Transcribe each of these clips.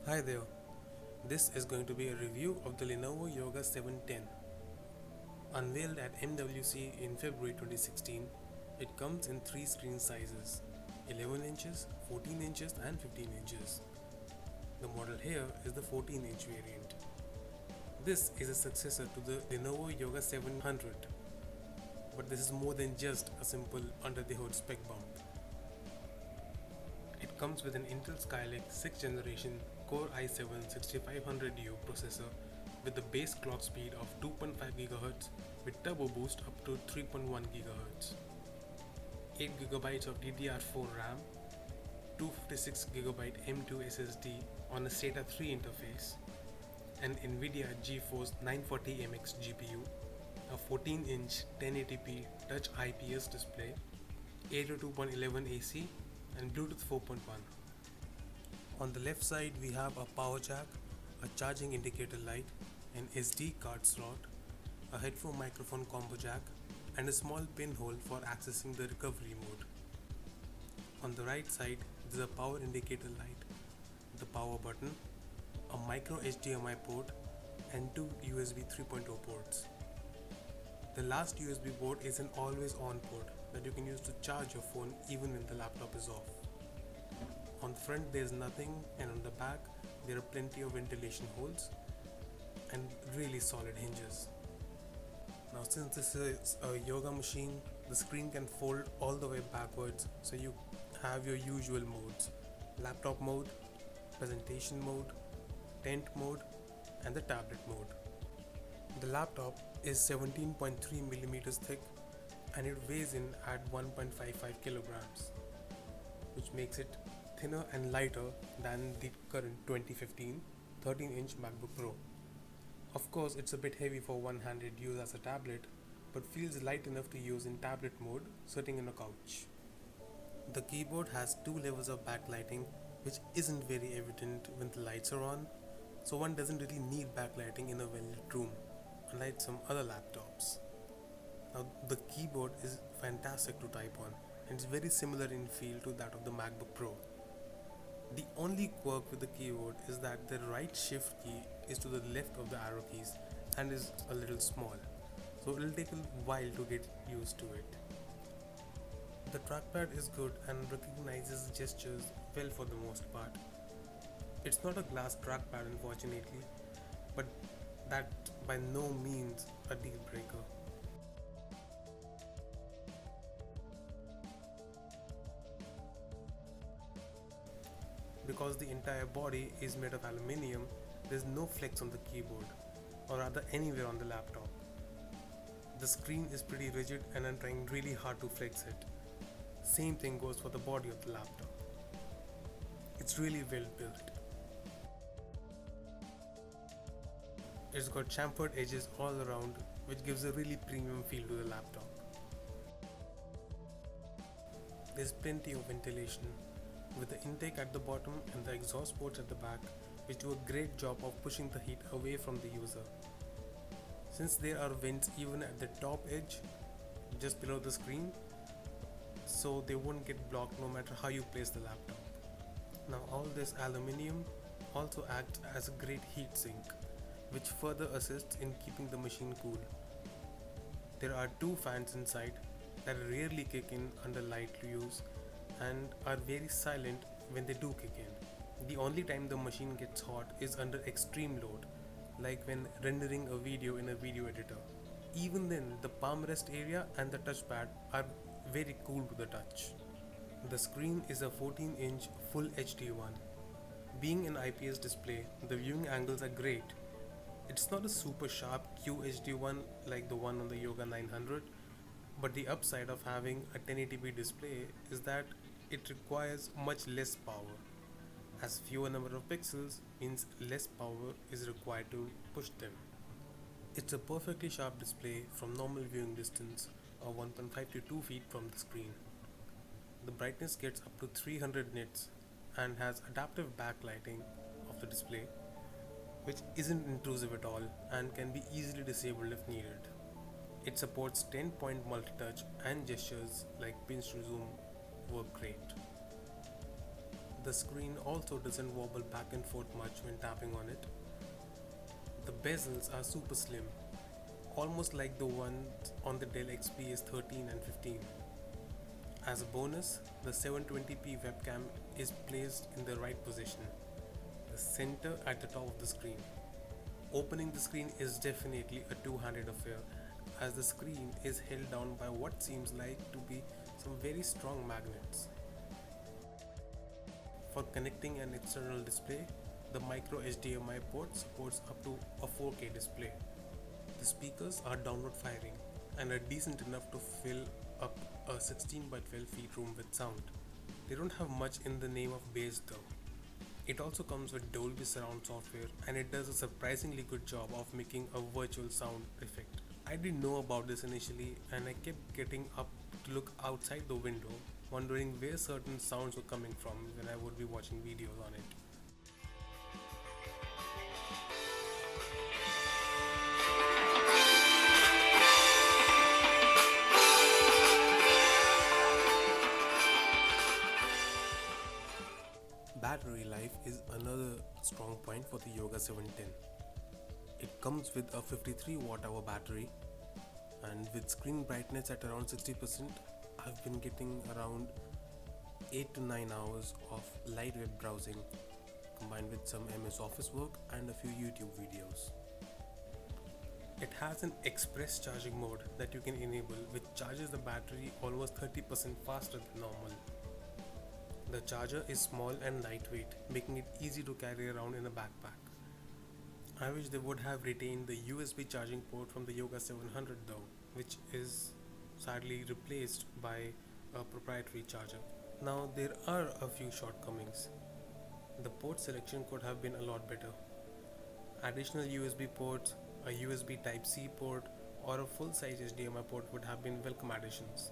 Hi there, this is going to be a review of the Lenovo Yoga 710. Unveiled at MWC in February 2016, it comes in three screen sizes: 11 inches, 14 inches and 15 inches. The model here is the 14-inch variant. This is a successor to the Lenovo Yoga 700, but this is more than just a simple under the hood spec bump. It comes with an Intel Skylake 6th generation Core i7-6500U processor with the base clock speed of 2.5 GHz with turbo boost up to 3.1 GHz, 8 GB of DDR4 RAM, 256 GB M2 SSD on a SATA 3 interface, an NVIDIA GeForce 940MX GPU, a 14-inch 1080p touch IPS display, 802.11 AC and Bluetooth 4.1. On the left side we have a power jack, a charging indicator light, an SD card slot, a headphone microphone combo jack and a small pinhole for accessing the recovery mode. On the right side there is a power indicator light, the power button, a micro HDMI port and two USB 3.0 ports. The last USB port is an always on port that you can use to charge your phone even when the laptop is off. On the front there is nothing, and on the back there are plenty of ventilation holes and really solid hinges. Now since this is a yoga machine, the screen can fold all the way backwards, so you have your usual modes: laptop mode, presentation mode, tent mode and the tablet mode. The laptop is 17.3 mm thick and it weighs in at 1.55 kilograms, which makes it thinner and lighter than the current 2015 13-inch MacBook Pro. Of course, it's a bit heavy for one-handed use as a tablet, but feels light enough to use in tablet mode sitting on a couch. The keyboard has two levels of backlighting, which isn't very evident when the lights are on, so one doesn't really need backlighting in a well-lit room, unlike some other laptops. Now, the keyboard is fantastic to type on, and it's very similar in feel to that of the MacBook Pro. The only quirk with the keyboard is that the right shift key is to the left of the arrow keys and is a little small, so it'll take a while to get used to it. The trackpad is good and recognizes gestures well for the most part. It's not a glass trackpad unfortunately, but that by no means a deal breaker. Because the entire body is made of aluminium, there's no flex on the keyboard, or rather anywhere on the laptop. The screen is pretty rigid and I'm trying really hard to flex it. Same thing goes for the body of the laptop. It's really well built. It's got chamfered edges all around, which gives a really premium feel to the laptop. There's plenty of ventilation, with the intake at the bottom and the exhaust ports at the back, which do a great job of pushing the heat away from the user. Since there are vents even at the top edge, just below the screen, so they won't get blocked no matter how you place the laptop. Now all this aluminium also acts as a great heat sink, which further assists in keeping the machine cool. There are two fans inside that rarely kick in under light use and are very silent when they do kick in. The only time the machine gets hot is under extreme load, like when rendering a video in a video editor. Even then, the palm rest area and the touchpad are very cool to the touch. The screen is a 14-inch Full HD one. Being an IPS display, the viewing angles are great. It's not a super sharp QHD one like the one on the Yoga 900, but the upside of having a 1080p display is that it requires much less power, as fewer number of pixels means less power is required to push them. It's a perfectly sharp display from normal viewing distance of 1.5 to 2 feet from the screen. The brightness gets up to 300 nits and has adaptive backlighting of the display, which isn't intrusive at all and can be easily disabled if needed. It supports 10-point multi-touch and gestures like pinch to zoom work great. The screen also doesn't wobble back and forth much when tapping on it. The bezels are super slim, almost like the ones on the Dell XPS 13 and 15. As a bonus, the 720p webcam is placed in the right position, the center at the top of the screen. Opening the screen is definitely a two-handed affair, as the screen is held down by what seems like to be some very strong magnets. For connecting an external display, the micro HDMI port supports up to a 4K display. The speakers are downward firing and are decent enough to fill up a 16 by 12 feet room with sound. They don't have much in the name of bass though. It also comes with Dolby Surround software and it does a surprisingly good job of making a virtual sound effect. I didn't know about this initially and I kept getting up to look outside the window, wondering where certain sounds were coming from when I would be watching videos on it. Battery life is another strong point for the Yoga 710. It comes with a 53 watt hour battery, and with screen brightness at around 60%, I've been getting around 8 to 9 hours of light web browsing combined with some MS Office work and a few YouTube videos. It has an express charging mode that you can enable, which charges the battery almost 30% faster than normal. The charger is small and lightweight, making it easy to carry around in a backpack. I wish they would have retained the USB charging port from the Yoga 700 though, which is sadly replaced by a proprietary charger. Now there are a few shortcomings. The port selection could have been a lot better. Additional USB ports, a USB Type-C port, or a full-size HDMI port would have been welcome additions.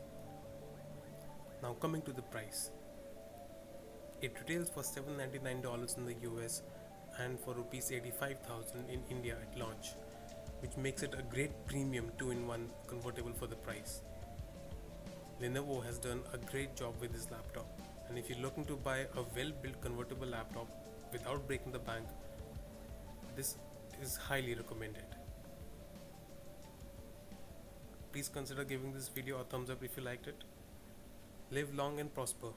Now coming to the price. It retails for $799 in the US and for Rs 85,000 in India at launch, which makes it a great premium 2-in-1 convertible for the price. Lenovo has done a great job with this laptop, and if you're looking to buy a well-built convertible laptop without breaking the bank, this is highly recommended. Please consider giving this video a thumbs up if you liked it. Live long and prosper.